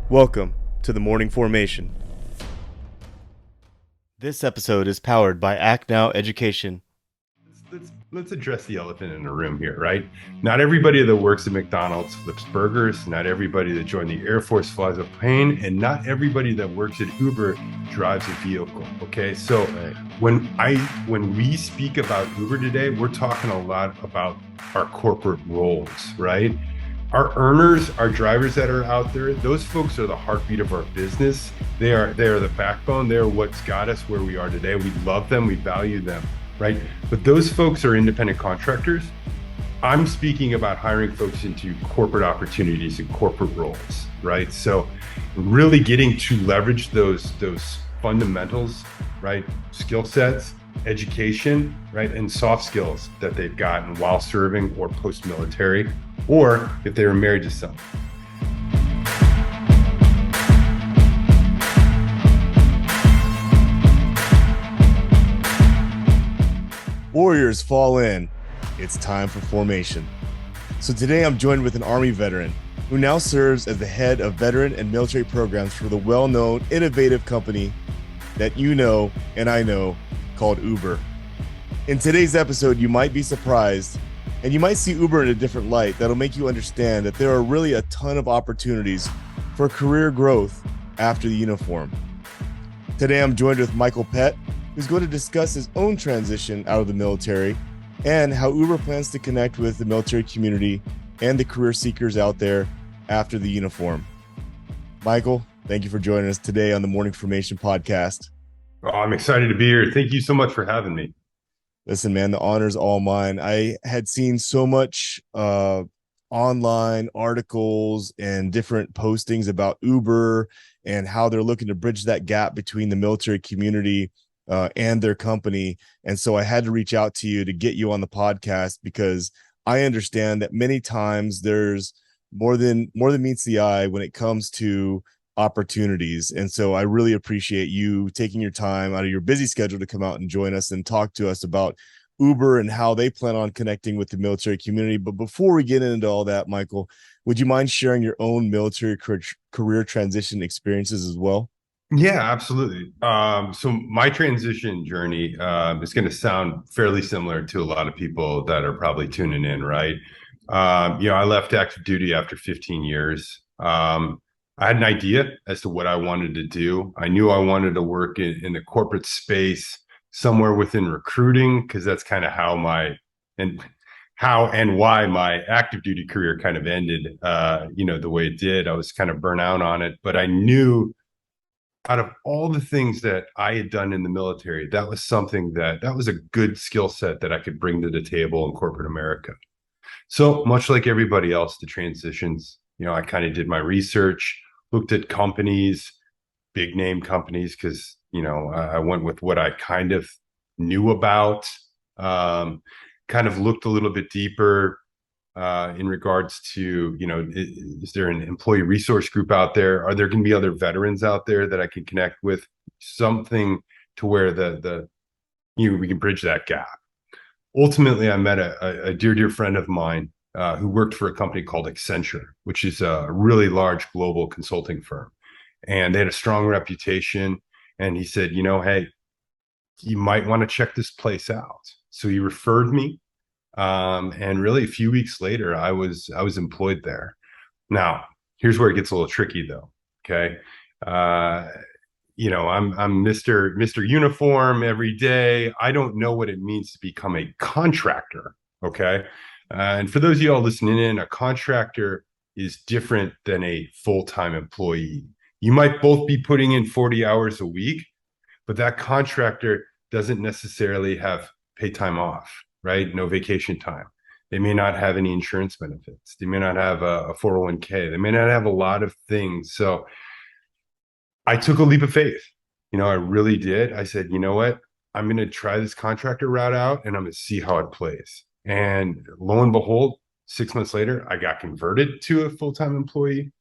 Welcome to the Morning Formation. This episode is powered by Act Now Education. Let's address the elephant in the room here, right? Not everybody that works at McDonald's flips burgers. Not everybody that joined the Air Force flies a plane, and not everybody that works at Uber drives a vehicle. Okay, so when we speak about Uber today, we're talking a lot about our corporate roles, right? Our earners, our drivers that are out there, those folks are the heartbeat of our business. They are the backbone. They're what's got us where we are today. We love them. We value them, right? But those folks are independent contractors. I'm speaking about hiring folks into corporate opportunities and corporate roles, right? So really getting to leverage those fundamentals, right? Skill sets, education, right? And soft skills that they've gotten while serving or post-military, or if they were married to someone. Warriors fall in. It's time for formation. So today I'm joined with an Army veteran who now serves as the head of veteran and military programs for the well-known, innovative company that you know and I know called Uber. In today's episode, you might be surprised and you might see Uber in a different light that'll make you understand that there are really a ton of opportunities for career growth after the uniform. Today I'm joined with Michael Pett, who's going to discuss his own transition out of the military and how Uber plans to connect with the military community and the career seekers out there after the uniform. Michael, thank you for joining us today on the Morning Formation podcast. Oh, I'm excited to be here. Thank you so much for having me. Listen, man, the honor's all mine. I had seen so much online articles and different postings about Uber and how they're looking to bridge that gap between the military community and their company. And so I had to reach out to you to get you on the podcast because I understand that many times there's more than meets the eye when it comes to opportunities. And so I really appreciate you taking your time out of your busy schedule to come out and join us and talk to us about Uber and how they plan on connecting with the military community. But before we get into all that, Michael, would you mind sharing your own military career transition experiences as well? Yeah, absolutely. So my transition journey is going to sound fairly similar to a lot of people that are probably tuning in, right? I left active duty after 15 years. I had an idea as to what I wanted to do. I knew I wanted to work in the corporate space, somewhere within recruiting, because that's kind of how and why my active duty career kind of ended, the way it did. I was kind of burnt out on it, but I knew out of all the things that I had done in the military, that was something that was a good skill set that I could bring to the table in corporate America. So much like everybody else, the transitions, I kind of did my research, looked at companies, big name companies, because, I went with what I kind of knew about, kind of looked a little bit deeper in regards to, is there an employee resource group out there? Are there going to be other veterans out there that I can connect with? Something to where we can bridge that gap. Ultimately, I met a dear friend of mine who worked for a company called Accenture, which is a really large global consulting firm. And they had a strong reputation. And he said, hey, you might want to check this place out. So he referred me. And really a few weeks later, I was employed there. Now, here's where it gets a little tricky though. Okay. I'm Mr. Uniform every day. I don't know what it means to become a contractor. Okay. And for those of y'all listening in, a contractor is different than a full-time employee. You might both be putting in 40 hours a week, but that contractor doesn't necessarily have paid time off, right? No vacation time. They may not have any insurance benefits. They may not have a 401k. They may not have a lot of things. So I took a leap of faith. I really did. I said, you know what? I'm going to try this contractor route out and I'm going to see how it plays. And lo and behold, 6 months later, I got converted to a full-time employee.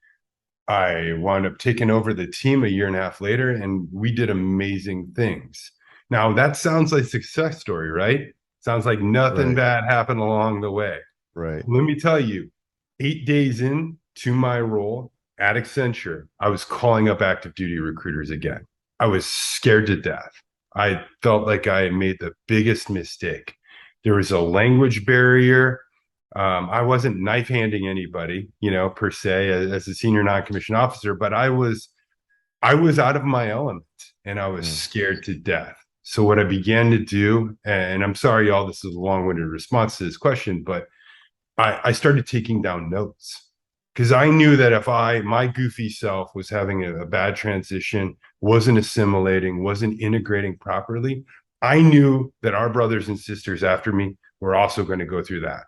I wound up taking over the team a year and a half later, and we did amazing things. Now, that sounds like a success story, right? Sounds like nothing bad happened along the way. Right. Let me tell you, 8 days in to my role at Accenture, I was calling up active duty recruiters again. I was scared to death. I felt like I had made the biggest mistake. There was a language barrier. I wasn't knife handing anybody, per se, as a senior non-commissioned officer, but I was out of my element and I was Mm, scared to death. So what I began to do, and I'm sorry, y'all, this is a long-winded response to this question, but I started taking down notes because I knew that if my goofy self was having a bad transition, wasn't assimilating, wasn't integrating properly, I knew that our brothers and sisters after me were also going to go through that.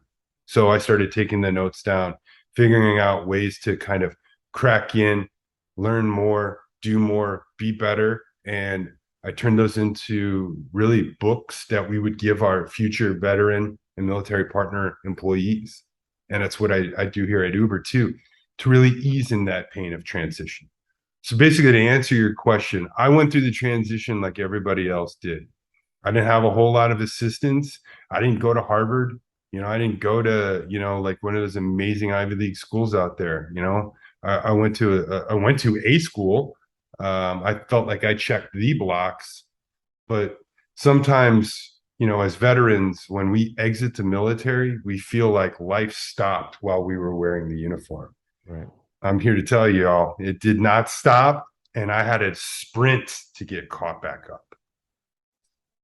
So I started taking the notes down, figuring out ways to kind of crack in, learn more, do more, be better. And I turned those into really books that we would give our future veteran and military partner employees. And that's what I do here at Uber too, to really ease in that pain of transition. So basically, to answer your question, I went through the transition like everybody else did. I didn't have a whole lot of assistance. I didn't go to Harvard. I didn't go to, like one of those amazing Ivy League schools out there. I went to a school. I felt like I checked the blocks, but sometimes, as veterans, when we exit the military, we feel like life stopped while we were wearing the uniform. right. I'm here to tell you all, it did not stop, and I had to sprint to get caught back up.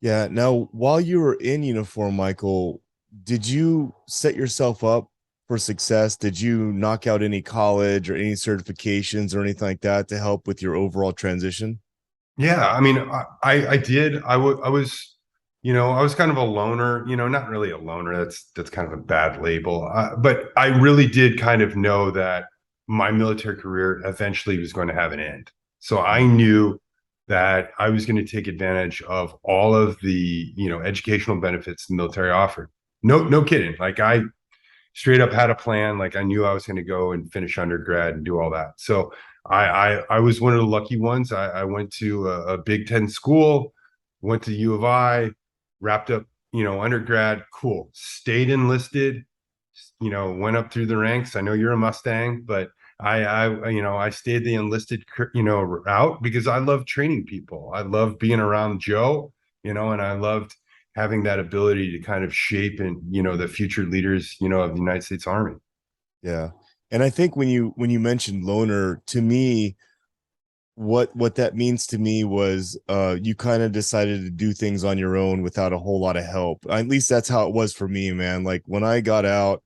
Yeah. Now, while you were in uniform, Michael, did you set yourself up for success? Did you knock out any college or any certifications or anything like that to help with your overall transition? Yeah, I mean, I did. I was kind of a loner. Not really a loner. That's kind of a bad label. But I really did kind of know that my military career eventually was going to have an end. So I Mm, knew that I was going to take advantage of all of the educational benefits the military offered. No, no kidding. Like I straight up had a plan. Like I knew I was going to go and finish undergrad and do all that. So I was one of the lucky ones. I went to a Big Ten school, went to U of I, wrapped up, undergrad. Cool. Stayed enlisted. Went up through the ranks. I know you're a Mustang, but I stayed the enlisted, route because I love training people. I love being around Joe, and I loved having that ability to kind of shape and the future leaders of the United States Army. yeah. And I think when you mentioned loner, to me, what that means to me was you kind of decided to do things on your own without a whole lot of help. At least that's how it was for me, man. Like when I got out,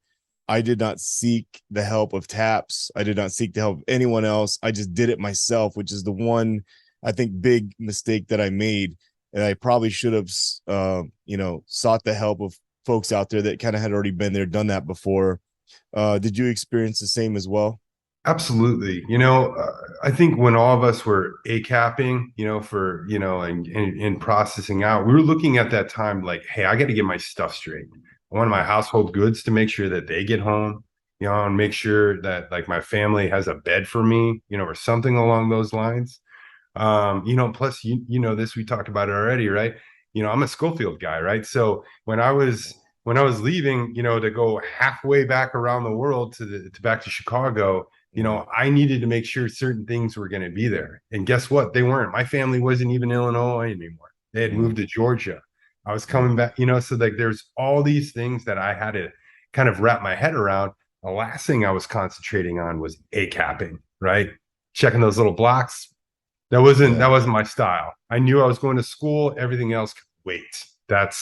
I did not seek the help of taps. I did not seek the help of anyone else. I just did it myself, which is the one I think big mistake that I made. And I probably should have sought the help of folks out there that kind of had already been there, done that before. Did you experience the same as well? Absolutely. I think when all of us were ACAPing, for, and processing out, we were looking at that time like, hey, I got to get my stuff straight. I want my Mm, household goods to make sure that they get home, and make sure that like my family has a bed for me, or something along those lines. Plus you know this, we talked about it already, right? I'm a Schofield guy, right? So when I was leaving, to go halfway back around the world to back to Chicago, mm, I needed to make sure certain things were going to be there. And guess what? They weren't. My family wasn't even in Illinois anymore. They had moved mm, to Georgia. I was mm. coming back, so like there's all these things that I had to kind of wrap my head around. The last thing I was concentrating on was A capping, right? Checking those little blocks. That Yeah. wasn't my style. I knew I was going to school. Everything else could wait. That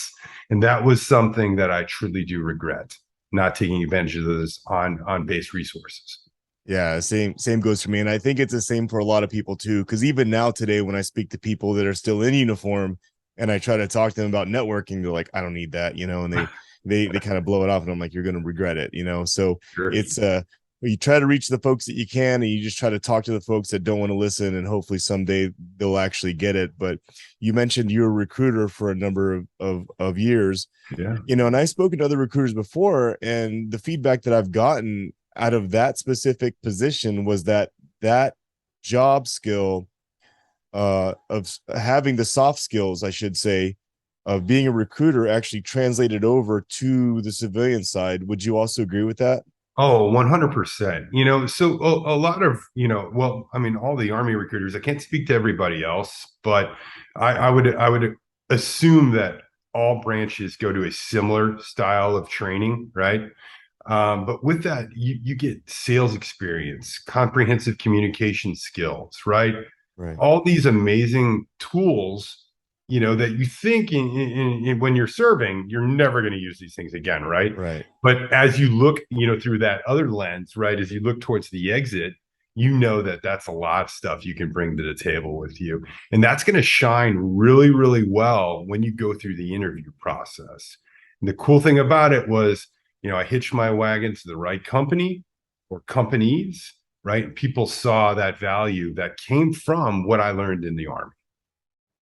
was something that I truly do regret, not taking advantage of those on base resources. Yeah, same goes for me. And I think it's the same for a lot of people too. Because even now today, when I speak to people that are still in uniform and I try to talk to them about networking, they're like, I don't need that, and they kind of blow it off. And I'm like, you're gonna regret it. So Sure. it's you try to reach the folks that you can and you just try to talk to the folks that don't want to listen, and hopefully someday they'll actually get it. But you mentioned you're a recruiter for a number of years, Yeah. and I've spoken to other recruiters before, and the feedback that I've gotten out of that specific position was that job skill of having the soft skills, I should say, of being a recruiter actually translated over to the civilian side. Would you also agree with that? Oh, 100%. You know, so a lot of, well, I mean, all the Army recruiters, I can't speak to everybody else, but I would assume that all branches go to a similar style of training, right? But with that, you get sales experience, comprehensive communication skills, right? Right. All these amazing tools, that you think when you're serving, you're never going to use these things again, right? Right. But as you look, through that other lens, right, as you look towards the exit, you know that that's a lot of stuff you can bring to the table with you. And that's going to shine really, really well when you go through the interview process. And the cool thing about it was, I hitched my wagon to the right company or companies, right? People saw that value that came from what I learned in the Army.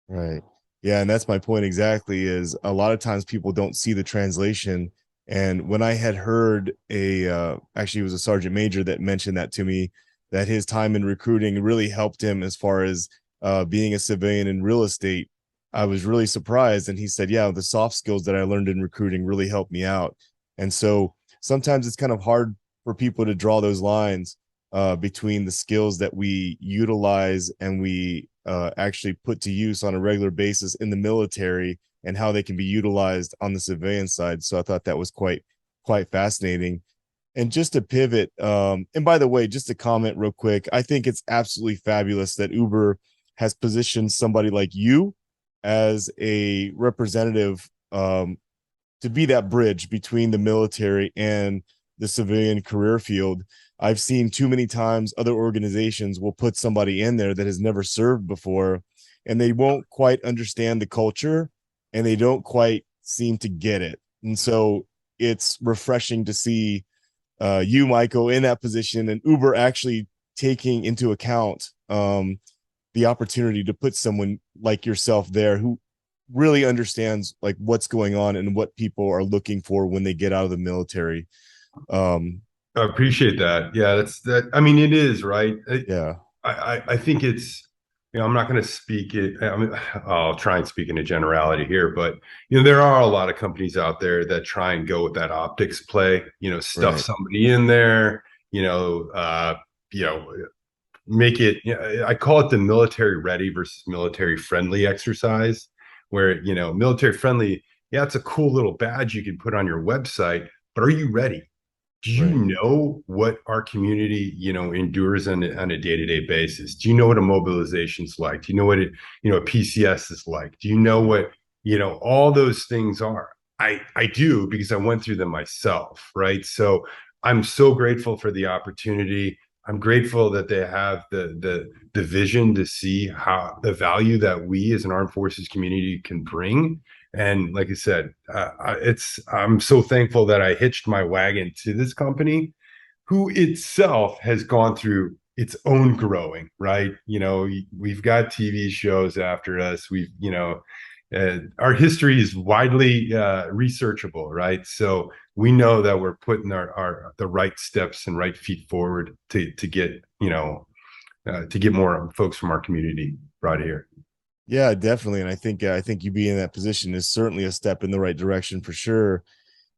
Right. Yeah, and that's my point exactly is a lot of times people don't see the translation. And when I had heard actually it was a sergeant major that mentioned that to me, that his time in recruiting really helped him as far as being a civilian in real estate, I was really surprised. And he said, yeah, the soft skills that I learned in recruiting really helped me out. And so sometimes it's kind of hard for people to draw those lines between the skills that we utilize and we actually put to use on a regular basis in the military and how they can be utilized on the civilian side. So I thought that was quite fascinating. And just to pivot, and by the way, just to comment real quick, I think it's absolutely fabulous that Uber has positioned somebody like you as a representative to be that bridge between the military and the civilian career field. I've seen too many times other organizations will put somebody in there that has never served before and they won't quite understand the culture and they don't quite seem to get it. And so it's refreshing to see you, Michael, in that position and Uber actually taking into account the opportunity to put someone like yourself there who really understands like what's going on and what people are looking for when they get out of the military. Um, I appreciate that. Yeah, that's that. I mean, it is right. yeah, I think it's, I'm not going to speak it. I mean, I'll try and speak in a generality here, but there are a lot of companies out there that try and go with that optics play. Stuff right, somebody in there. You know, uh, you know, make it. I call it the military ready versus military friendly exercise, where military friendly. Yeah, it's a cool little badge you can put on your website, but are you ready? Do you right, know what our community, endures on a day-to-day basis? Do you know what a mobilization's like? Do you know what a PCS is like? Do you know what, all those things are? I do because I went through them myself, right? So I'm so grateful for the opportunity. I'm grateful that they have the vision to see how the value that we as an armed forces community can bring. And like I said, I'm so thankful that I hitched my wagon to this company, who itself has gone through its own growing. Right? We've got TV shows after us. Our history is widely researchable, right? So we know that we're putting our the right steps and right feet forward to get to get more folks from our community brought here. yeah, definitely. And I think you being in that position is certainly a step in the right direction for sure.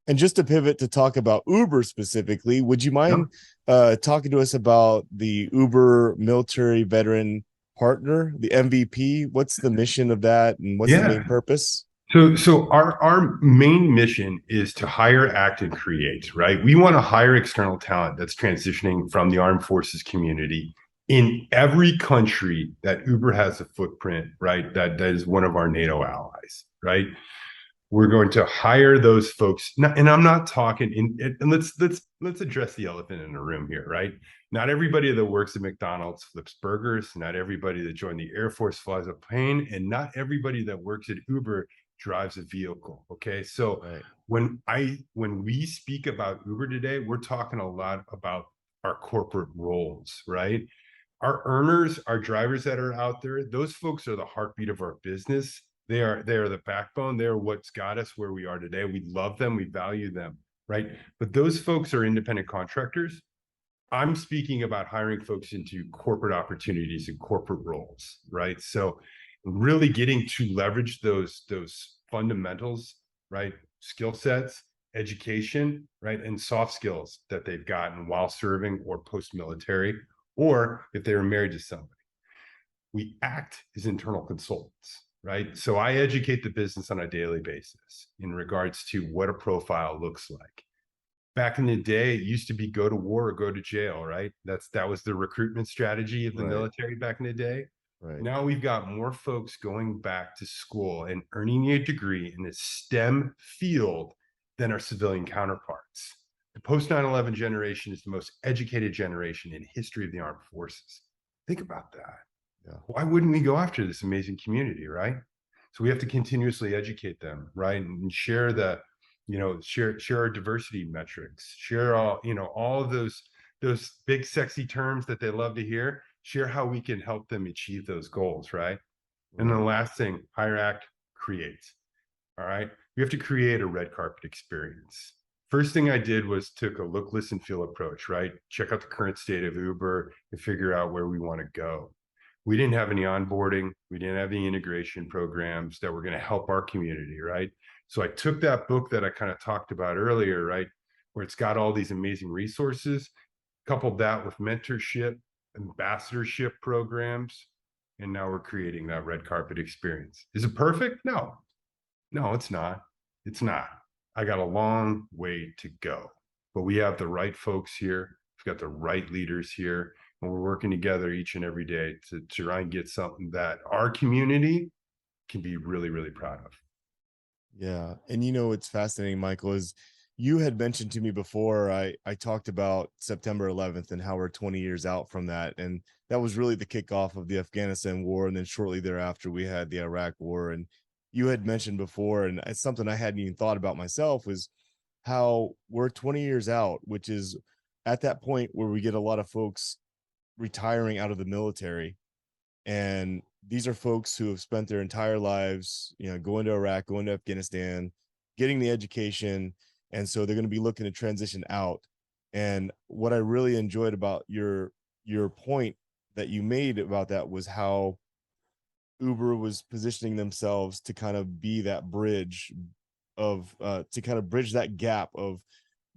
And just to pivot to talk about Uber specifically, would you Yep. mind talking to us about the Uber military veteran partner, the MVP? What's the mission of that, and what's the Yeah. main purpose? So our main mission is to hire, act, and create, right? We want to hire external talent that's transitioning from the armed forces community in every country that Uber has a footprint, right? That is one of our NATO allies, right? We're going to hire those folks. And I'm not talking and let's address the elephant in the room here, right? Not everybody that works at McDonald's flips burgers, not everybody that joined the Air Force flies a plane, and not everybody that works at Uber drives a vehicle. Okay. So Right, when we speak about Uber today, we're talking a lot about our corporate roles, right? Our earners, our drivers that are out there, those folks are the heartbeat of our business. They are the backbone. They're what's got us where we are today. We love them, we value them, right? But those folks are independent contractors. I'm speaking about hiring folks into corporate opportunities and corporate roles, right? So really getting to leverage those fundamentals, right? Skill sets education, right, and soft skills that they've gotten while serving or post-military, or if they were married to somebody. We act as internal consultants, right? So I educate the business on a daily basis in regards to what a profile looks like. Back in the day, it used to be go to war or go to jail, right? That was the recruitment strategy of the Right. military back in the day. Right. Now we've got more folks going back to school and earning a degree in a STEM field than our civilian counterparts. The post 9/11 generation is the most educated generation in history of the armed forces. Think about that. Yeah. Why wouldn't we go after this amazing community, right? So we have to continuously educate them, right? And share the, share our diversity metrics, share all of those big sexy terms that they love to hear, share how we can help them achieve those goals, right? And then Right. the last thing, hire, act, create. All right. We have to create a red carpet experience. First thing I did was took a look, listen, feel approach, right? Check out the current state of Uber and figure out where we want to go. We didn't have any onboarding. We didn't have any integration programs that were going to help our community, right? So I took that book that I kind of talked about earlier, right? Where it's got all these amazing resources, coupled that with mentorship, ambassadorship programs, and now we're creating that red carpet experience. Is it perfect? No, it's not. It's not. I got a long way to go, but we have the right folks here. We've got the right leaders here, and we're working together each and every day to try and get something that our community can be really, really proud of. Yeah. And it's fascinating, Michael, is you had mentioned to me before I talked about September 11th and how we're 20 years out from that. And that was really the kickoff of the Afghanistan war. And then shortly thereafter, we had the Iraq war. And you had mentioned before, and it's something I hadn't even thought about myself, was how we're 20 years out, which is at that point where we get a lot of folks retiring out of the military. And these are folks who have spent their entire lives, going to Iraq, going to Afghanistan, getting the education. And so they're going to be looking to transition out. And what I really enjoyed about your point that you made about that was how Uber was positioning themselves to kind of be that bridge of to kind of bridge that gap of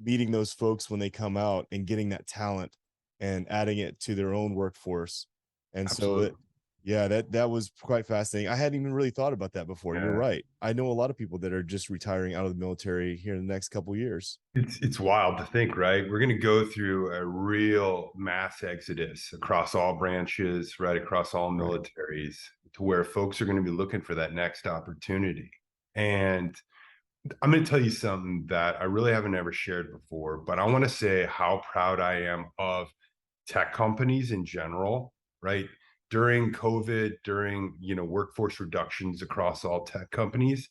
meeting those folks when they come out and getting that talent and adding it to their own workforce. And so Absolutely. yeah, that was quite fascinating. I hadn't even really thought about that before. You're Yeah. right. I know a lot of people that are just retiring out of the military here in the next couple of years. It's wild to think, right? We're going to go through a real mass exodus across all branches, right across all Right. militaries, to where folks are going to be looking for that next opportunity. And I'm going to tell you something that I really haven't ever shared before, but I want to say how proud I am of tech companies in general, right? During COVID, during, workforce reductions across all tech companies,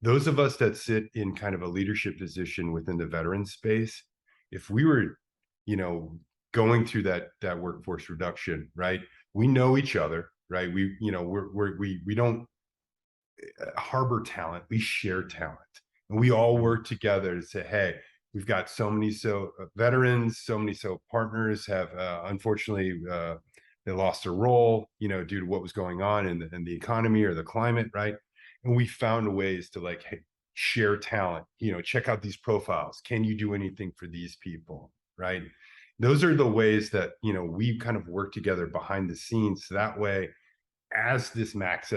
those of us that sit in kind of a leadership position within the veteran space, if we were, you know, going through that workforce reduction, right? We know each other, right? We don't harbor talent, we share talent. And we all Mhm. work together to say, hey, we've got so many veterans, so many partners have unfortunately they lost their role, due to what was going on in the economy or the climate, right? And we found ways to like, hey, share talent, check out these profiles. Can you do anything for these people, right? Those are the ways that we kind of work together behind the scenes. So that way, as this mass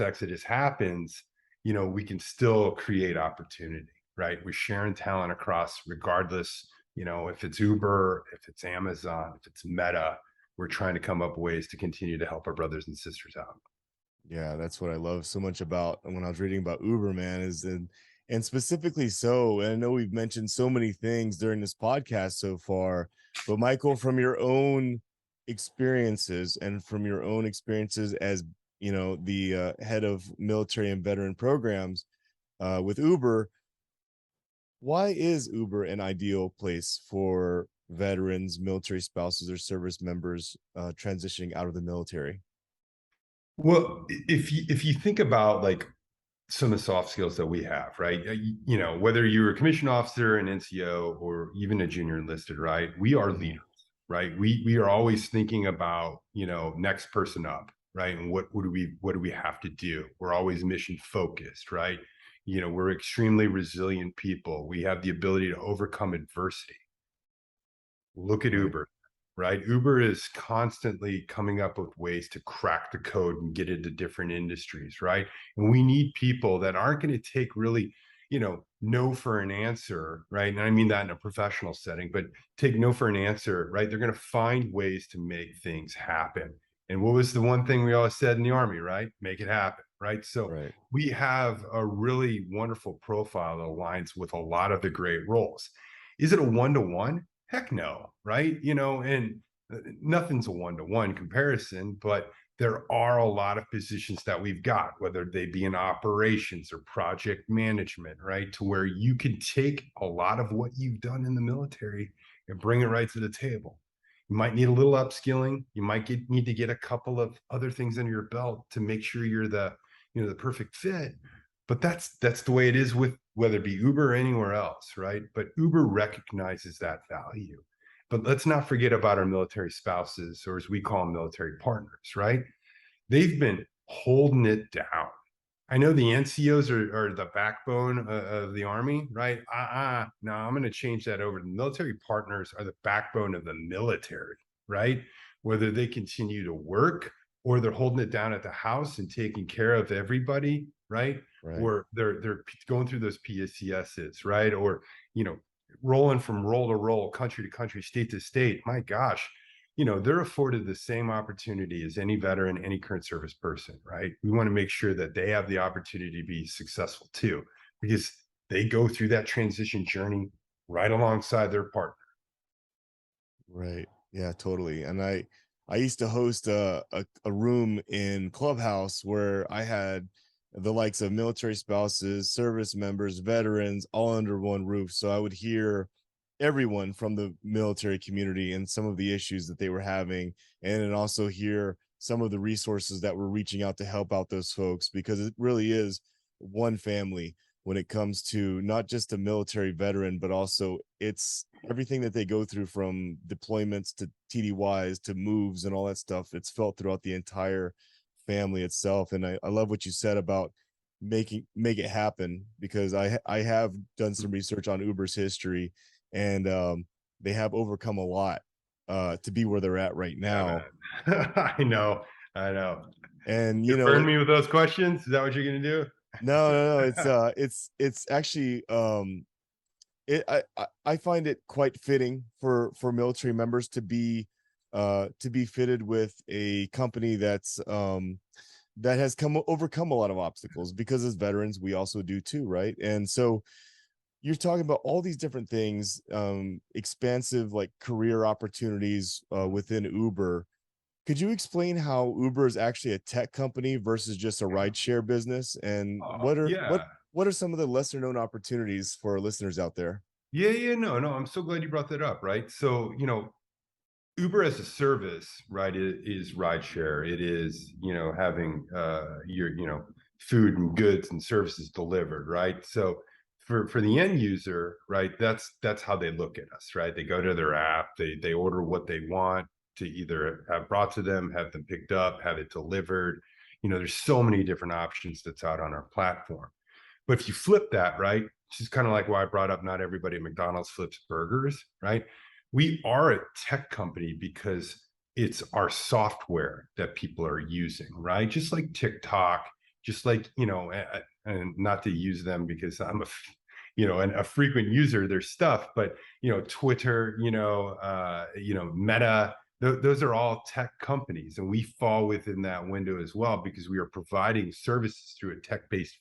exodus happens, we can still create opportunity, right? We're sharing talent across, regardless, if it's Uber, if it's Amazon, if it's Meta, we're trying to come up with ways to continue to help our brothers and sisters out. Yeah, that's what I love so much about when I was reading about Uber, man, is and specifically so, and I know we've mentioned so many things during this podcast so far, but Michael, from your own experiences and from your own experiences as the head of military and veteran programs with Uber, why is Uber an ideal place for veterans, military spouses, or service members transitioning out of the military? Well, if you think about like some of the soft skills that we have, right? Whether you're a commissioned officer, an NCO, or even a junior enlisted, right? We are Mhm. leaders, right? We are always thinking about, next person up, right? And what do we have to do? We're always mission focused, right? We're extremely resilient people. We have the ability to overcome adversity. Look at Right. Uber, right? Uber is constantly coming up with ways to crack the code and get into different industries, right? And we need people that aren't going to take really, no for an answer, right? And I mean that in a professional setting, but take no for an answer, right? They're going to find ways to make things happen. And what was the one thing we always said in the Army, right? Make it happen, right? So Right. we have a really wonderful profile that aligns with a lot of the great roles. Is it a one-to-one? Heck no, right? And nothing's a one-to-one comparison, but there are a lot of positions that we've got, whether they be in operations or project management, right? To where you can take a lot of what you've done in the military and bring it right to the table. You might need a little upskilling. You might need to get a couple of other things under your belt to make sure you're the perfect fit. But that's the way it is with whether it be Uber or anywhere else, right? But Uber recognizes that value. But let's not forget about our military spouses, or as we call them, military partners, right? They've been holding it down. I know the NCOs are the backbone of the Army, right? No, I'm going to change that over. The military partners are the backbone of the military, right? Whether they continue to work or they're holding it down at the house and taking care of everybody, right? Right. Or they're going through those PSCSs, right? Or rolling from role to role, country to country, state to state. My gosh, they're afforded the same opportunity as any veteran, any current service person, right? We want to make sure that they have the opportunity to be successful too, because they go through that transition journey right alongside their partner. Right. Yeah, totally. And I used to host a room in Clubhouse where I had the likes of military spouses, service members, veterans, all under one roof. So I would hear everyone from the military community and some of the issues that they were having, and then also hear some of the resources that were reaching out to help out those folks, because it really is one family when it comes to not just a military veteran, but also it's everything that they go through, from deployments to TDYs to moves and all that stuff. It's felt throughout the entire family itself. And I love what you said about make it happen, because I have done some research on Uber's history, and they have overcome a lot to be where they're at right Yeah, now. man. I know. And You burn me with those questions. Is that what you're gonna do? no, it's actually I find it quite fitting for military members to be fitted with a company that has overcome a lot of obstacles, because as veterans we also do too, right? And so you're talking about all these different things, expansive like career opportunities within Uber. Could you explain how Uber is actually a tech company versus just a rideshare business? And Yeah. what are some of the lesser known opportunities for our listeners out there? Yeah. No. I'm so glad you brought that up, right? So, Uber as a service, right, is rideshare. It is, having your, food and goods and services delivered, right? So for the end user, right, that's how they look at us, right? They go to their app, they order what they want to either have brought to them, have them picked up, have it delivered. There's so many different options that's out on our platform. But if you flip that, right, which is kind of like why I brought up not everybody at McDonald's flips burgers, right? We are a tech company because it's our software that people are using, right? Just like TikTok, just like, and not to use them because I'm a frequent user of their stuff, but, Twitter, Meta, those are all tech companies, and we fall within that window as well because we are providing services through a tech-based,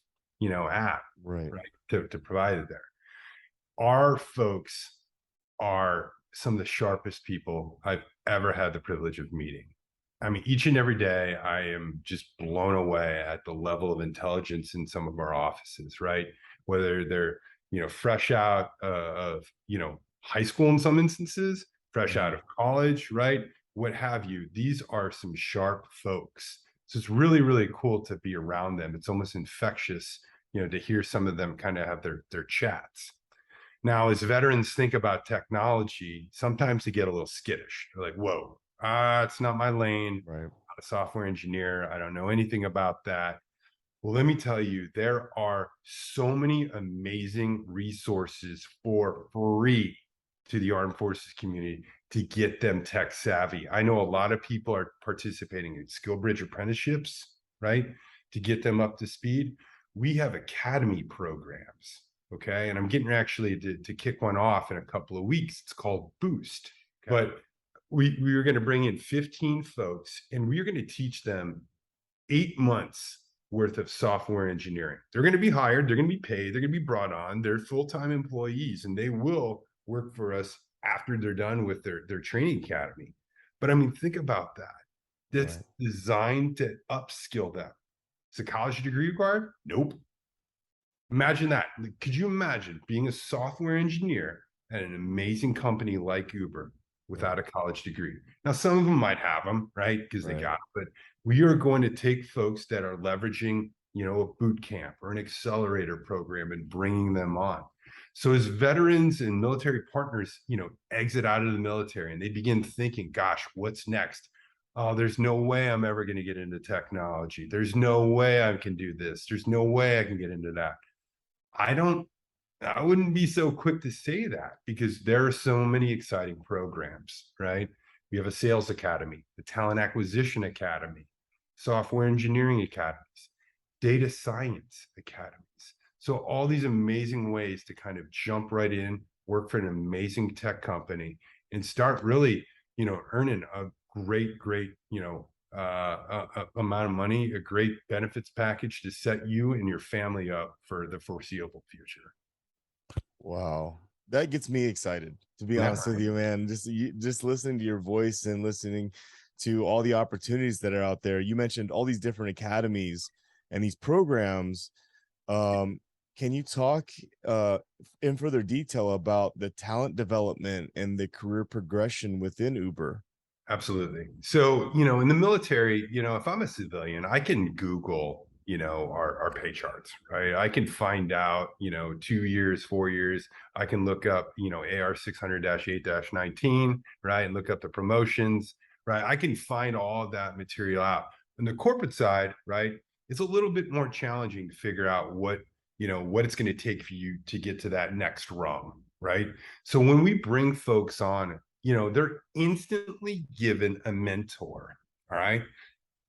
app, Right. right, to provide it there. Our folks are some of the sharpest people I've ever had the privilege of meeting. I mean, each and every day, I am just blown away at the level of intelligence in some of our offices, right? Whether they're, fresh out of, high school in some instances, fresh out Mhm. of college, right? What have you. These are some sharp folks. So it's really, really cool to be around them. It's almost infectious, to hear some of them kind of have their chats. Now, as veterans think about technology, sometimes they get a little skittish. They're like, whoa, it's not my lane. Right. I'm not a software engineer. I don't know anything about that. Well, let me tell you, there are so many amazing resources for free to the armed forces community to get them tech savvy. I know a lot of people are participating in skill bridge apprenticeships, right? To get them up to speed. We have academy programs, okay? And I'm getting actually to kick one off in a couple of weeks. It's called Boost. Okay. But we were going to bring in 15 folks and we are going to teach them 8 months worth of software engineering. They're going to be hired, they're going to be paid, they're going to be brought on, they're full-time employees, and they will work for us after they're done with their training academy. But I mean, think about that. That's Right. designed to upskill them. Is a college degree required? Nope. Imagine that. Could you imagine being a software engineer at an amazing company like Uber without Right. a college degree? Now, some of them might have them, right? Because they Right. got it. But we are going to take folks that are leveraging, a boot camp or an accelerator program and bringing them on. So as veterans and military partners, exit out of the military and they begin thinking, gosh, what's next? Oh, there's no way I'm ever going to get into technology. There's no way I can do this. There's no way I can get into that. I don't, I wouldn't be so quick to say that because there are so many exciting programs, right? We have a sales academy, the talent acquisition academy, software engineering academies, data science academies. So all these amazing ways to kind of jump right in, work for an amazing tech company and start really, earning a great, amount of money, a great benefits package to set you and your family up for the foreseeable future. Wow. That gets me excited, to be Yeah, honest with you, man. Just listening to your voice and listening to all the opportunities that are out there. You mentioned all these different academies and these programs. Um, can you talk in further detail about the talent development and the career progression within Uber? absolutely. So, in the military, if I'm a civilian, I can Google, our pay charts, right? I can find out, 2 years, 4 years. I can look up, AR 600-8-19, right? And look up the promotions, right? I can find all of that material out. On the corporate side, right? It's a little bit more challenging to figure out what it's going to take for you to get to that next rung, right? So when we bring folks on, they're instantly given a mentor. All right.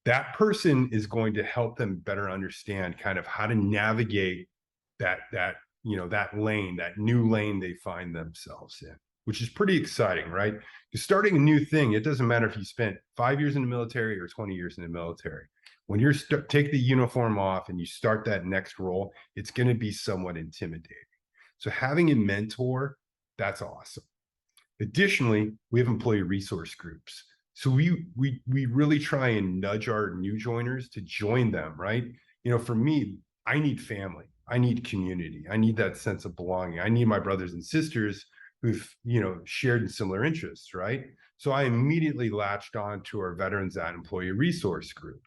That person is going to help them better understand kind of how to navigate that lane, that new lane they find themselves in, which is pretty exciting, right? Because starting a new thing, it doesn't matter if you spent 5 years in the military or 20 years in the military. When you're take the uniform off and you start that next role, it's going to be somewhat intimidating. So having a mentor, that's awesome. Additionally, we have employee resource groups. So we really try and nudge our new joiners to join them, right? For me, I need family. I need community. I need that sense of belonging. I need my brothers and sisters who've, shared similar interests, right? So I immediately latched on to our veterans at employee resource group,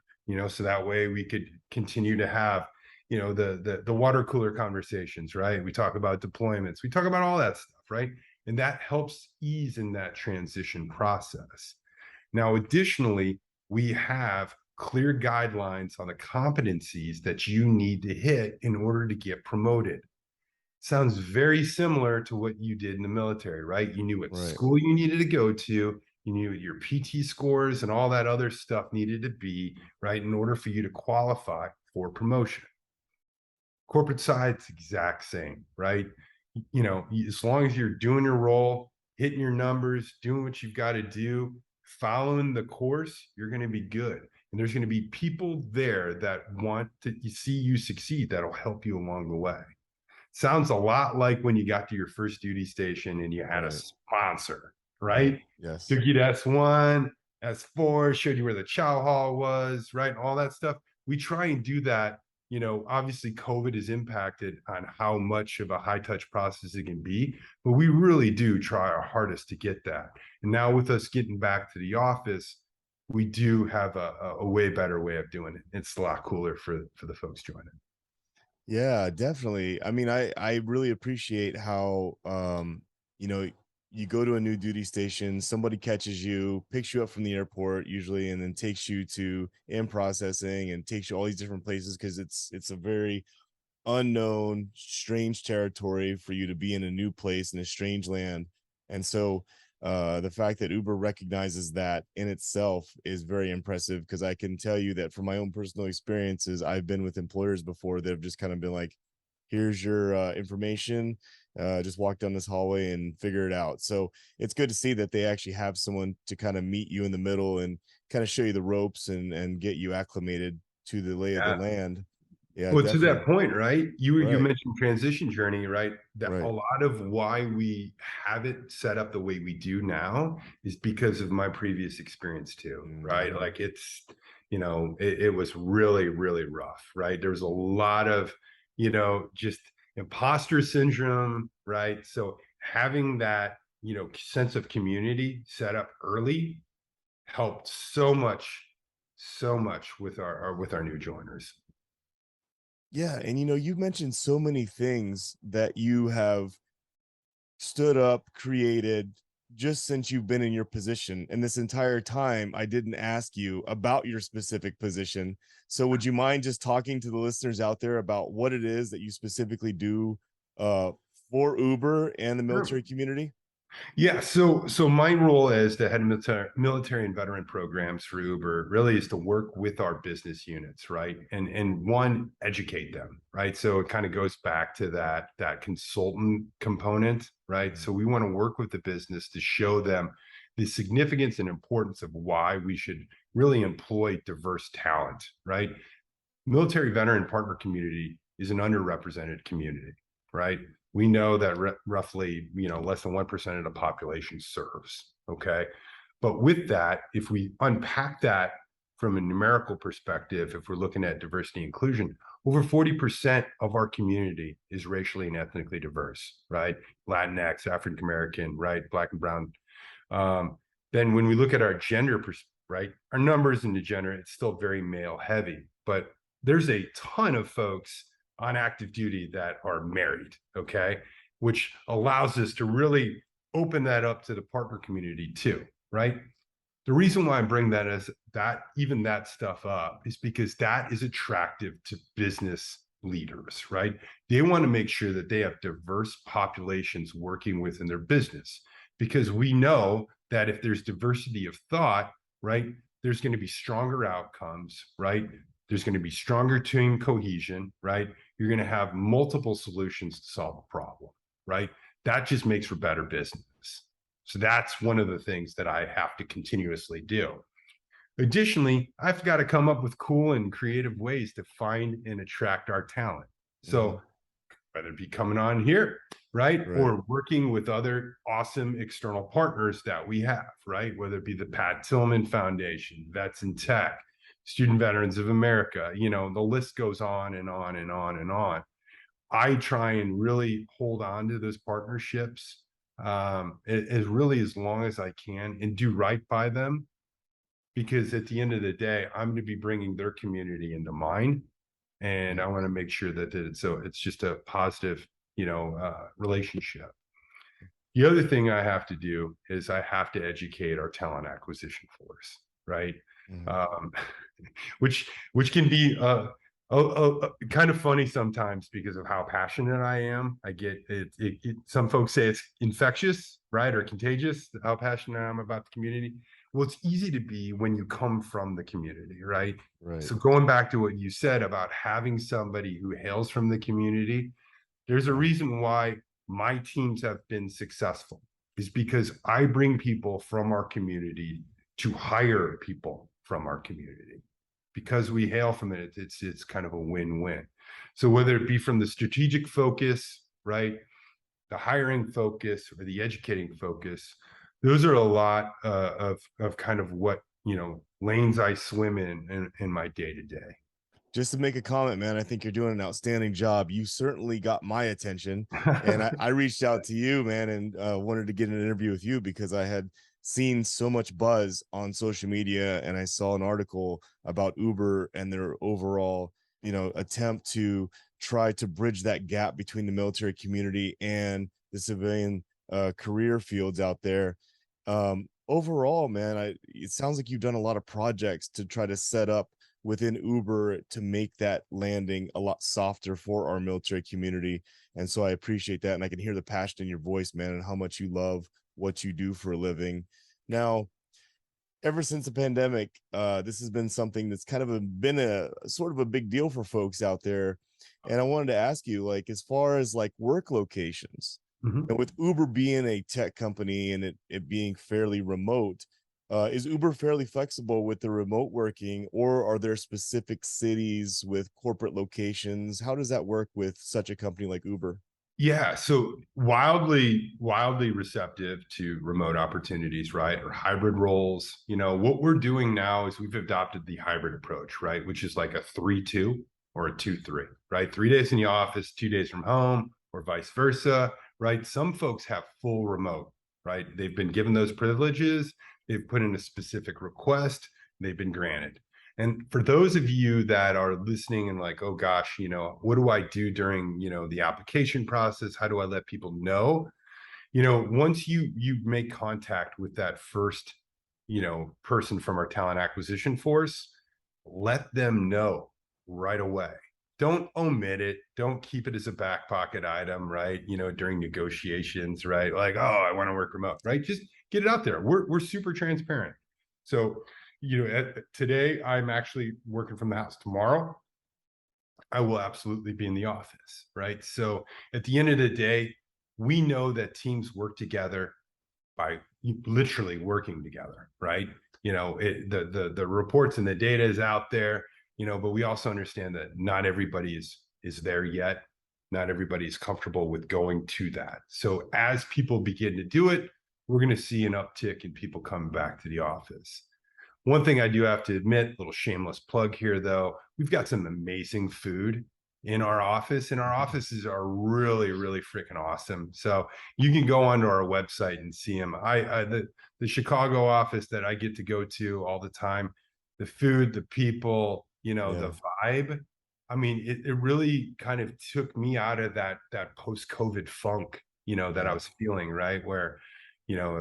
so that way we could continue to have, the water cooler conversations, right? We talk about deployments. We talk about all that stuff, right? And that helps ease in that transition process. Now, additionally, we have clear guidelines on the competencies that you need to hit in order to get promoted. Sounds very similar to what you did in the military, right? You knew what Right. school you needed to go to, you knew what your PT scores and all that other stuff needed to be, right, in order for you to qualify for promotion. Corporate side, it's exact same, right? As long as you're doing your role, hitting your numbers, doing what you've got to do, following the course, you're going to be good. And there's going to be people there that want to see you succeed that'll help you along the way. Sounds a lot like when you got to your first duty station and you had a Right. sponsor, Right. right? Yes. Took you to S1, S4, showed you where the chow hall was, right? All that stuff. We try and do that. Obviously, COVID has impacted on how much of a high touch process it can be, but we really do try our hardest to get that. And now, with us getting back to the office, we do have a way better way of doing it. It's a lot cooler for the folks joining. Yeah, definitely. I mean, I really appreciate how you know you go to a new duty station, somebody catches you, picks you up from the airport usually, and then takes you to in processing and takes you all these different places because it's a very unknown, strange territory for you to be in a new place in a strange land. And so the fact that Uber recognizes that in itself is very impressive because I can tell you that from my own personal experiences, I've been with employers before that have just kind of been like, here's your information. Just walk down this hallway and figure it out. So it's good to see that they actually have someone to kind of meet you in the middle and kind of show you the ropes and get you acclimated to the lay of the Yeah. land. Yeah, Well, to that definitely. point, right? You Right. mentioned transition journey, right? That a Right. lot of why we have it set up the way we do now is because of my previous experience too, right? Mhm. Like it's, it was really, really rough, right? There was a lot of, just imposter syndrome, right? So having that, sense of community set up early helped so much with our new joiners. Yeah, and you've mentioned so many things that you have stood up, created just since you've been in your position. And this entire time, I didn't ask you about your specific position. So, would you mind just talking to the listeners out there about what it is that you specifically do uh, for Uber and the Sure. military community? Yeah, so my role as the head of military and veteran programs for Uber really is to work with our business units, right? And one, educate them, right? So it kind of goes back to that consultant component, right? So we want to work with the business to show them the significance and importance of why we should really employ diverse talent, right? Military veteran partner community is an underrepresented community, right? We know that roughly, less than 1% of the population serves. Okay. But with that, if we unpack that from a numerical perspective, if we're looking at diversity inclusion, over 40% of our community is racially and ethnically diverse, right? Latinx, African American, right? Black and brown. Um, then when we look at our gender, right, our numbers in the gender, it's still very male heavy, but there's a ton of folks on active duty that are married, okay, which allows us to really open that up to the partner community too, right? The reason why I bring that as that even that stuff up is because that is attractive to business leaders, right? They want to make sure that they have diverse populations working within their business because we know that if there's diversity of thought, right, there's going to be stronger outcomes, right? There's going to be stronger team cohesion, right? You're going to have multiple solutions to solve a problem, right? That just makes for better business. So that's one of the things that I have to continuously do. Additionally, I've got to come up with cool and creative ways to find and attract our talent. Mm-hmm. So whether it be coming on here, right? Right. Or working with other awesome external partners that we have, right? Whether it be the Pat Tillman Foundation, Vets in Tech, Student Veterans of America, the list goes on and on and on and on. I try and really hold on to those partnerships as really as long as I can and do right by them because at the end of the day, I'm going to be bringing their community into mine, and I want to make sure that it's just a positive, relationship. The other thing I have to do is I have to educate our talent acquisition force, right? Mm-hmm. Um, which can be kind of funny sometimes because of how passionate I am. I get it. Some folks say it's infectious, right, or contagious. How passionate I am about the community. Well, it's easy to be when you come from the community, right? Right. So going back to what you said about having somebody who hails from the community, there's a reason why my teams have been successful is because I bring people from our community to hire people from our community because we hail from it. It's kind of a win-win. So whether it be from the strategic focus, right, the hiring focus or the educating focus, those are a lot of kind of what lanes I swim in my day to day. Just to make a comment, man, I think you're doing an outstanding job. You certainly got my attention, and I reached out to you, man, and wanted to get an interview with you because I had seen so much buzz on social media, and I saw an article about Uber and their overall, attempt to try to bridge that gap between the military community and the civilian career fields out there. Overall, man, it sounds like you've done a lot of projects to try to set up within Uber to make that landing a lot softer for our military community. And so I appreciate that. And I can hear the passion in your voice, man, and how much you love what you do for a living. Now, ever since the pandemic, this has been something that's kind of been a sort of a big deal for folks out there. And I wanted to ask you, like, as far as like work locations, Mhm. and with Uber being a tech company and it being fairly remote, is Uber fairly flexible with the remote working, or are there specific cities with corporate locations? How does that work with such a company like Uber? Yeah, so wildly receptive to remote opportunities, right? Or hybrid roles. What we're doing now is we've adopted the hybrid approach, right? Which is like a 3-2 or a 2-3, right? 3 days in the office, 2 days from home, or vice versa, right? Some folks have full remote, right? They've been given those privileges, they've put in a specific request, they've been granted. And for those of you that are listening and like, oh gosh, what do I do during, the application process? How do I let people know? Once you make contact with that first, person from our talent acquisition force, let them know right away. Don't omit it. Don't keep it as a back pocket item, right? During negotiations, right? Like, oh, I want to work remote, right? Just get it out there. We're super transparent. So, today I'm actually working from the house. Tomorrow, I will absolutely be in the office, right? So at the end of the day, we know that teams work together by literally working together, right? The reports and the data is out there, but we also understand that not everybody is there yet. Not everybody is comfortable with going to that. So as people begin to do it, we're going to see an uptick in people coming back to the office. One thing I do have to admit, little shameless plug here, though, we've got some amazing food in our office, and our offices are really, really freaking awesome. So you can go onto our website and see them. The Chicago office that I get to go to all the time, the food, the people, Yeah. the vibe. I mean, it really kind of took me out of that post-COVID funk, that I Yeah. was feeling, right? Where,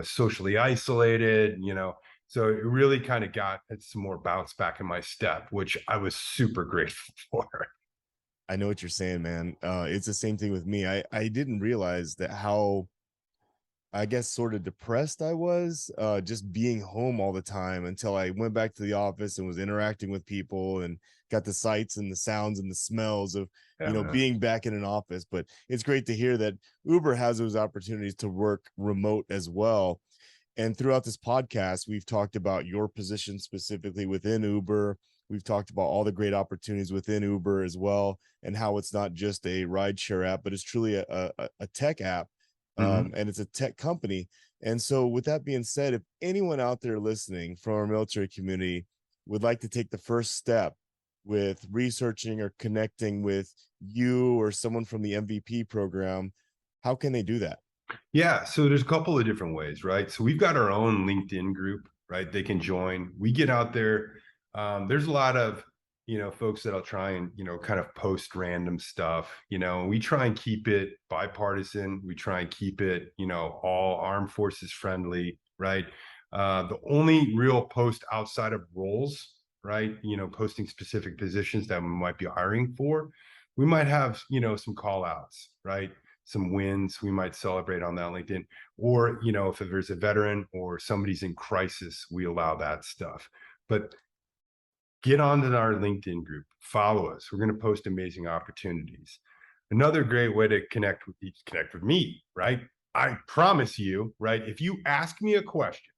socially isolated, so it really kind of got some more bounce back in my step, which I was super grateful for. I know what you're saying, man. It's the same thing with me. I didn't realize that how, I guess, sort of depressed I was, just being home all the time until I went back to the office and was interacting with people and got the sights and the sounds and the smells of, Yeah, man. being back in an office. But it's great to hear that Uber has those opportunities to work remote as well. And throughout this podcast, we've talked about your position specifically within Uber. We've talked about all the great opportunities within Uber as well, and how it's not just a rideshare app, but it's truly a tech app, Mhm. and it's a tech company. And so, with that being said, if anyone out there listening from our military community would like to take the first step with researching or connecting with you or someone from the MVP program, how can they do that? Yeah, so there's a couple of different ways, right? So we've got our own LinkedIn group, right? They can join. We get out there. There's a lot of, folks that'll try and, kind of post random stuff. We try and keep it bipartisan. We try and keep it, all armed forces friendly, right? The only real post outside of roles, right? Posting specific positions that we might be hiring for, we might have, some call outs, right? Some wins we might celebrate on that LinkedIn. Or, if there's a veteran or somebody's in crisis, we allow that stuff. But get onto our LinkedIn group, follow us. We're going to post amazing opportunities. Another great way to connect with me, right? I promise you, right? If you ask me a question,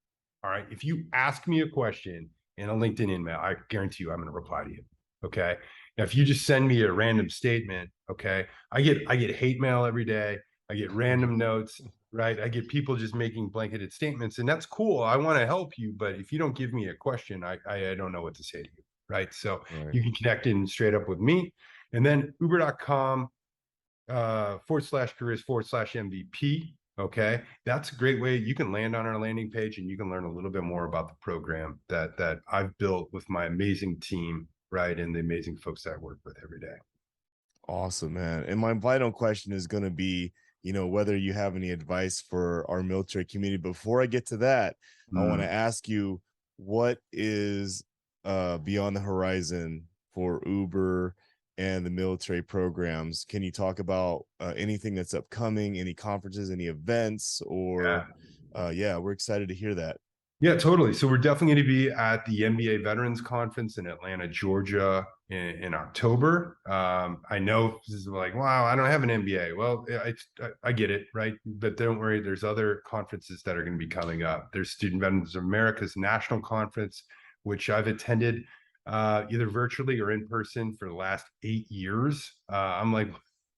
all right, if you ask me a question in a LinkedIn email, I guarantee you I'm going to reply to you. Okay. Now, if you just send me a random statement, okay, I get hate mail every day. I get random notes, right? I get people just making blanketed statements, and that's cool. I want to help you, but if you don't give me a question, I don't know what to say to you, right? So Right. you can connect in straight up with me, and then uber.com /careers/MVP. Okay, that's a great way. You can land on our landing page and you can learn a little bit more about the program that I've built with my amazing team, right, and the amazing folks that I work with every day. Awesome, man. And my final question is going to be, whether you have any advice for our military community. Before I get to that, I want to Mm. ask you, what is beyond the horizon for Uber and the military programs? Can you talk about anything that's upcoming, any conferences, any events, or Yeah. yeah, we're excited to hear that. Yeah, totally. So we're definitely going to be at the NBA Veterans Conference in Atlanta, Georgia in October. I know this is like, wow, I don't have an MBA. Well, I get it, right? But don't worry, there's other conferences that are going to be coming up. There's Student Veterans of America's National Conference, which I've attended either virtually or in person for the last 8 years. I'm like,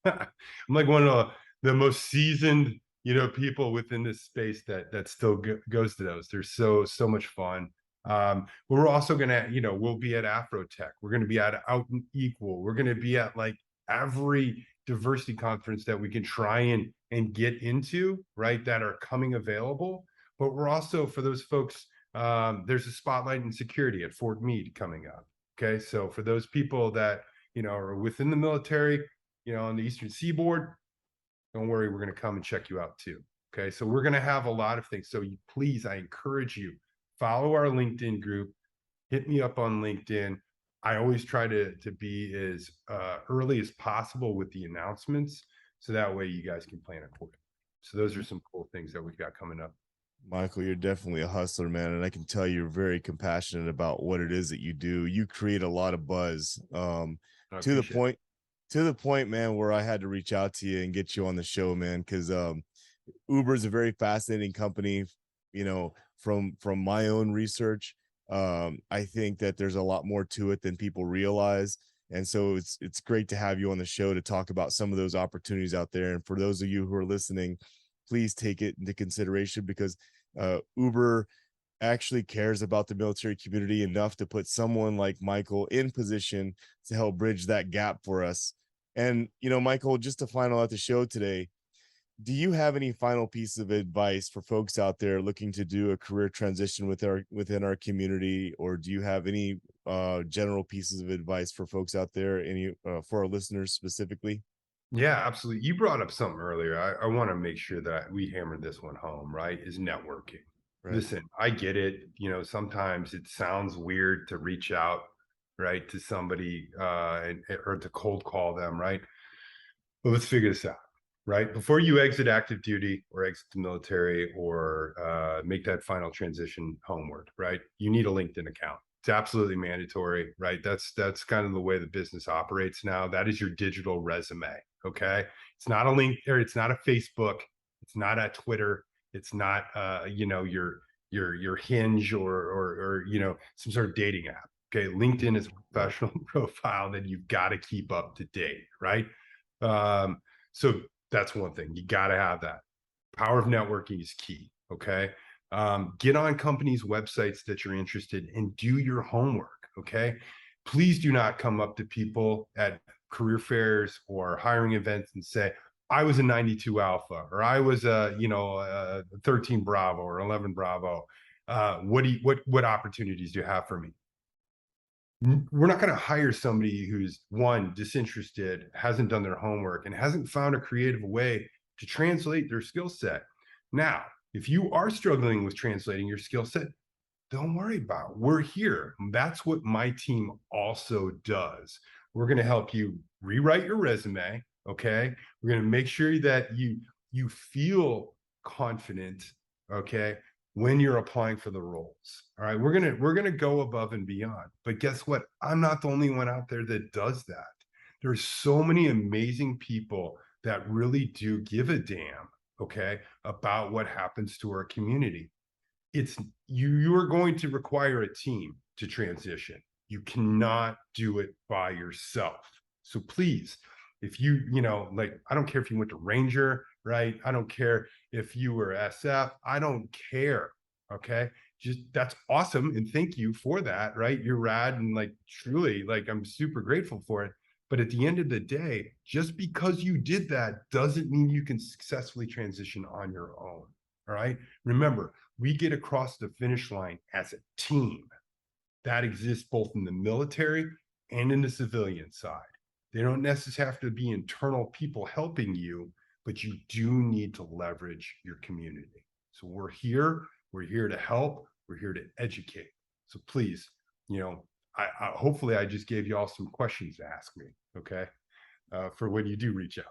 I'm like one of the most seasoned people within this space that still goes to those. They're so much fun. But we're also gonna, we'll be at Afrotech. We're gonna be at Out and Equal. We're gonna be at like every diversity conference that we can try and get into, right? That are coming available. But we're also, for those folks, there's a spotlight in security at Fort Meade coming up. Okay, so for those people that are within the military, on the Eastern Seaboard, don't worry, we're going to come and check you out too. Okay, so we're going to have a lot of things. So please, I encourage you, follow our LinkedIn group, hit me up on LinkedIn. I always try to be as early as possible with the announcements, so that way you guys can plan accordingly. So those are some cool things that we've got coming up. Michael, you're definitely a hustler, man, and I can tell you're very compassionate about what it is that you do. You create a lot of buzz, I to the appreciate it. point, man, where I had to reach out to you and get you on the show, man, because Uber is a very fascinating company. From my own research, I think that there's a lot more to it than people realize, and so it's great to have you on the show to talk about some of those opportunities out there. And for those of you who are listening, please take it into consideration, because Uber actually cares about the military community enough to put someone like Michael in position to help bridge that gap for us. And Michael, just to final out the show today, do you have any final piece of advice for folks out there looking to do a career transition within our community, or do you have any general pieces of advice for folks out there, any for our listeners specifically? Yeah, absolutely. You brought up something earlier. I want to make sure that we hammered this one home, right? Is networking. Right. Listen, I get it. Sometimes it sounds weird to reach out, right, to somebody or to cold call them, right? But let's figure this out, right? Before you exit active duty or exit the military or make that final transition homeward, right? You need a LinkedIn account. It's absolutely mandatory, right? That's kind of the way the business operates now. That is your digital resume. Okay. It's not a link, or it's not a Facebook, it's not a Twitter, it's not your Hinge or some sort of dating app. Okay. LinkedIn is a professional profile that you've got to keep up to date, right? So that's one thing. You got to have that. Power of networking is key. Okay. Get on companies' websites that you're interested in, do your homework. Okay. Please do not come up to people at career fairs or hiring events and say, I was a 92 Alpha, or I was a 13 Bravo or 11 Bravo. What opportunities do you have for me? We're not going to hire somebody who's, one, disinterested, hasn't done their homework, and hasn't found a creative way to translate their skill set. Now, if you are struggling with translating your skill set, don't worry about it. We're here. That's what my team also does. We're going to help you rewrite your resume. Okay. We're going to make sure that you feel confident. Okay, when you're applying for the roles. All right, we're gonna go above and beyond. But guess what? I'm not the only one out there that does that. There's so many amazing people that really do give a damn, okay, about what happens to our community. It's you are going to require a team to transition. You cannot do it by yourself. So please, if like, I don't care if you went to Ranger, right? I don't care if you were SF. I don't care. Okay. Just, that's awesome. And thank you for that. Right. You're rad. And like, truly, like, I'm super grateful for it. But at the end of the day, just because you did that doesn't mean you can successfully transition on your own. All right. Remember, we get across the finish line as a team. That exists both in the military and in the civilian side. They don't necessarily have to be internal people helping you, but you do need to leverage your community. So we're here to help, we're here to educate. So please, hopefully I just gave you all some questions to ask me, okay, for when you do reach out.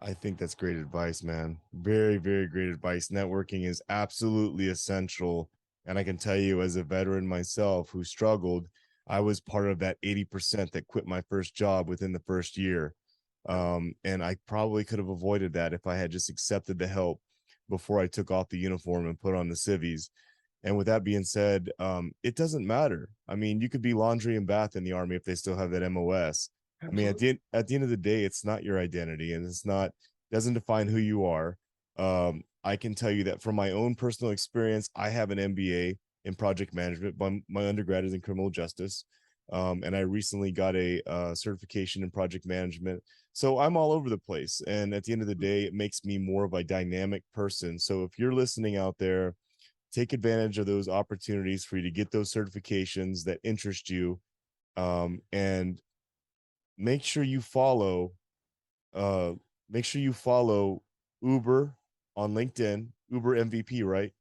I think that's great advice, man. Very, very great advice. Networking is absolutely essential. And I can tell you, as a veteran myself who struggled, I was part of that 80% that quit my first job within the first year. And I probably could have avoided that if I had just accepted the help before I took off the uniform and put on the civvies. And with that being said, it doesn't matter. I mean, you could be laundry and bath in the Army if they still have that MOS. I mean, Absolutely. at the end of the day, it's not your identity, and it's not doesn't define who you are. I can tell you that from my own personal experience, I have an MBA in project management, but my undergrad is in criminal justice, and I recently got a certification in project management. So I'm all over the place, and at the end of the day, it makes me more of a dynamic person. So if you're listening out there, take advantage of those opportunities for you to get those certifications that interest you, and make sure you follow uh Uber on LinkedIn, Uber MVP, right?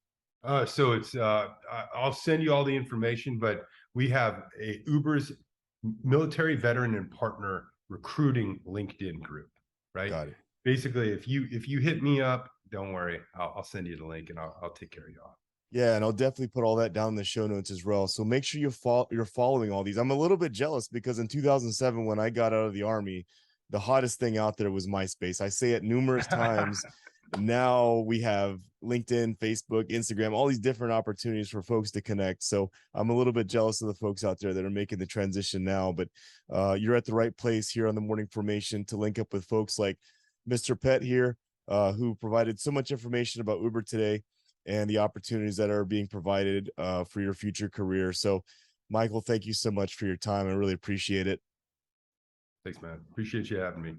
So it's I'll send you all the information, but we have a Uber's military veteran and partner recruiting LinkedIn group, right? Got it. Basically, if you hit me up, don't worry, I'll send you the link and I'll take care of you all. Yeah, and I'll definitely put all that down in the show notes as well. So make sure you're following all these. I'm a little bit jealous because in 2007 when I got out of the Army, the hottest thing out there was MySpace. I say it numerous times. Now we have LinkedIn, Facebook, Instagram, all these different opportunities for folks to connect. So I'm a little bit jealous of the folks out there that are making the transition now, but you're at the right place here on the Morning Formation to link up with folks like Mr. Pett here, who provided so much information about Uber today and the opportunities that are being provided for your future career. So, Michael, thank you so much for your time. I really appreciate it. Thanks, man. Appreciate you having me.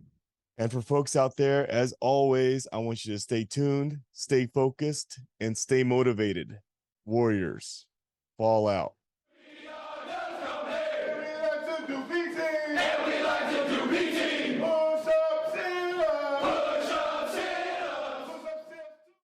And for folks out there, as always, I want you to stay tuned, stay focused, and stay motivated. Warriors, fall out.